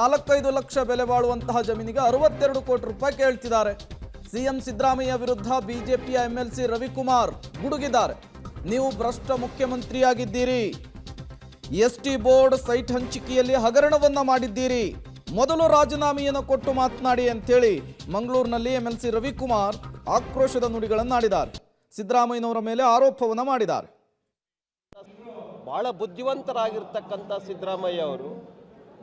4-5 ಲಕ್ಷ ಬೆಲೆ ಬಾಳುವಂತಹ ಜಮೀನಿಗೆ 62 ಕೋಟಿ ರೂಪಾಯಿ ಕೇಳ್ತಿದ್ದಾರೆ. ಸಿಎಂ ಸಿದ್ದರಾಮಯ್ಯ ವಿರುದ್ಧ ಬಿಜೆಪಿಯ ಎಂಎಲ್ಸಿ ರವಿಕುಮಾರ್ ಗುಡುಗಿದ್ದಾರೆ. ನೀವು ಭ್ರಷ್ಟ ಮುಖ್ಯಮಂತ್ರಿಯಾಗಿದ್ದೀರಿ, ಎಸ್ಟಿ ಬೋರ್ಡ್ ಸೈಟ್ ಹಂಚಿಕೆಯಲ್ಲಿ ಹಗರಣವನ್ನ ಮಾಡಿದ್ದೀರಿ, ಮೊದಲು ರಾಜೀನಾಮೆಯನ್ನು ಕೊಟ್ಟು ಮಾತನಾಡಿ ಅಂತೇಳಿ ಮಂಗಳೂರಿನಲ್ಲಿ ಎಂಎಲ್ಸಿ ರವಿಕುಮಾರ್ ಆಕ್ರೋಶದ ನುಡಿಗಳನ್ನಾಡಿದ್ದಾರೆ. ಸಿದ್ದರಾಮಯ್ಯನವರ ಮೇಲೆ ಆರೋಪವನ್ನ ಮಾಡಿದ್ದಾರೆ. ಬಹಳ ಬುದ್ಧಿವಂತರಾಗಿರ್ತಕ್ಕಂಥ ಸಿದ್ದರಾಮಯ್ಯ ಅವರು,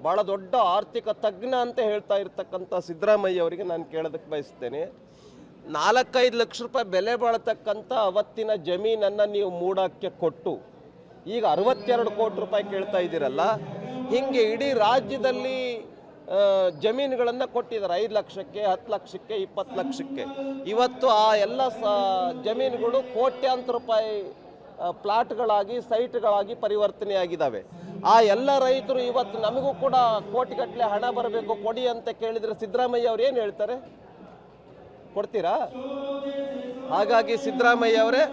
ಬಹಳ ದೊಡ್ಡ ಆರ್ಥಿಕ ತಜ್ಞ ಅಂತ ಹೇಳ್ತಾ ಇರ್ತಕ್ಕಂಥ ಸಿದ್ದರಾಮಯ್ಯ ಅವರಿಗೆ ನಾನು ಕೇಳೋದಕ್ಕೆ ಬಯಸ್ತೇನೆ. 4-5 ಲಕ್ಷ ರೂಪಾಯಿ ಬೆಲೆ ಬಾಳತಕ್ಕಂಥ ಅವತ್ತಿನ ಜಮೀನನ್ನು ನೀವು ಮೂಡಕ್ಕೆ ಕೊಟ್ಟು ಈಗ 62 ಕೋಟಿ ರೂಪಾಯಿ ಕೇಳ್ತಾ ಇದ್ದೀರಲ್ಲ, ಹಿಂಗೆ ಇಡೀ ರಾಜ್ಯದಲ್ಲಿ ಜಮೀನುಗಳನ್ನು ಕೊಟ್ಟಿದ್ದಾರೆ. 5 ಲಕ್ಷಕ್ಕೆ, 10 ಲಕ್ಷಕ್ಕೆ, 20 ಲಕ್ಷಕ್ಕೆ. ಇವತ್ತು ಆ ಎಲ್ಲ ಜಮೀನುಗಳು ಕೋಟ್ಯಾಂತರ ರೂಪಾಯಿ ಪ್ಲಾಟ್ಗಳಾಗಿ, ಸೈಟ್ಗಳಾಗಿ ಪರಿವರ್ತನೆಯಾಗಿದ್ದಾವೆ. ಆ ಎಲ್ಲ ರೈತರು ಇವತ್ತು ನಮಗೂ ಕೂಡ ಕೋಟಿಗಟ್ಟಲೆ ಹಣ ಬರಬೇಕು ಕೊಡಿ ಅಂತ ಕೇಳಿದರೆ ಸಿದ್ದರಾಮಯ್ಯ ಅವ್ರು ಏನು ಹೇಳ್ತಾರೆ? ಕೊಡ್ತೀರಾ? ಹಾಗಾಗಿ ಸಿದ್ದರಾಮಯ್ಯ ಅವರೇ,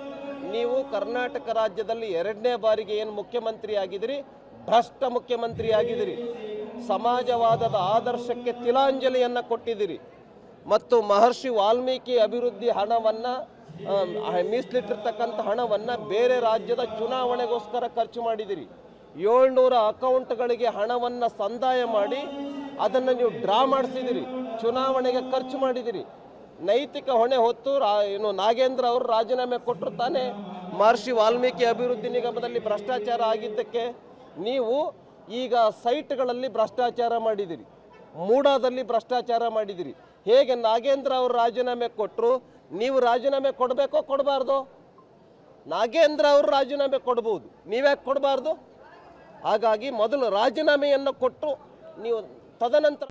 ನೀವು ಕರ್ನಾಟಕ ರಾಜ್ಯದಲ್ಲಿ 2ನೇ ಬಾರಿಗೆ ಏನು ಮುಖ್ಯಮಂತ್ರಿ ಆಗಿದ್ದೀರಿ, ಭ್ರಷ್ಟ ಮುಖ್ಯಮಂತ್ರಿ ಆಗಿದ್ದೀರಿ. ಸಮಾಜವಾದದ ಆದರ್ಶಕ್ಕೆ ತಿಲಾಂಜಲಿಯನ್ನು ಕೊಟ್ಟಿದ್ದೀರಿ ಮತ್ತು ಮಹರ್ಷಿ ವಾಲ್ಮೀಕಿ ಅಭಿವೃದ್ಧಿ ಹಣವನ್ನು, ಮೀಸಲಿಟ್ಟಿರ್ತಕ್ಕಂಥ ಹಣವನ್ನು ಬೇರೆ ರಾಜ್ಯದ ಚುನಾವಣೆಗೋಸ್ಕರ ಖರ್ಚು ಮಾಡಿದಿರಿ. 700 ಅಕೌಂಟ್ಗಳಿಗೆ ಹಣವನ್ನು ಸಂದಾಯ ಮಾಡಿ ಅದನ್ನು ನೀವು ಡ್ರಾ ಮಾಡಿಸಿದಿರಿ, ಚುನಾವಣೆಗೆ ಖರ್ಚು ಮಾಡಿದಿರಿ. ನೈತಿಕ ಹೊಣೆ ಹೊತ್ತು ನಾಗೇಂದ್ರ ಅವರು ರಾಜೀನಾಮೆ ಕೊಟ್ಟರು ತಾನೇ. ಮಹರ್ಷಿ ವಾಲ್ಮೀಕಿ ಅಭಿವೃದ್ಧಿ ನಿಗಮದಲ್ಲಿ ಭ್ರಷ್ಟಾಚಾರ ಆಗಿದ್ದಕ್ಕೆ ನೀವು ಈಗ ಸೈಟ್ಗಳಲ್ಲಿ ಭ್ರಷ್ಟಾಚಾರ ಮಾಡಿದಿರಿ, ಮೂಡಾದಲ್ಲಿ ಭ್ರಷ್ಟಾಚಾರ ಮಾಡಿದಿರಿ. ಹೇಗೆ ನಾಗೇಂದ್ರ ಅವರು ರಾಜೀನಾಮೆ ಕೊಟ್ಟರು, ನೀವು ರಾಜೀನಾಮೆ ಕೊಡಬೇಕೋ ಕೊಡಬಾರ್ದು? ನಾಗೇಂದ್ರ ಅವರು ರಾಜೀನಾಮೆ ಕೊಡ್ಬೋದು, ನೀವ್ಯಾಕೆ ಕೊಡಬಾರ್ದು? ಹಾಗಾಗಿ ಮೊದಲು ರಾಜೀನಾಮೆಯನ್ನು ಕೊಟ್ಟು ನೀವು ತದನಂತರ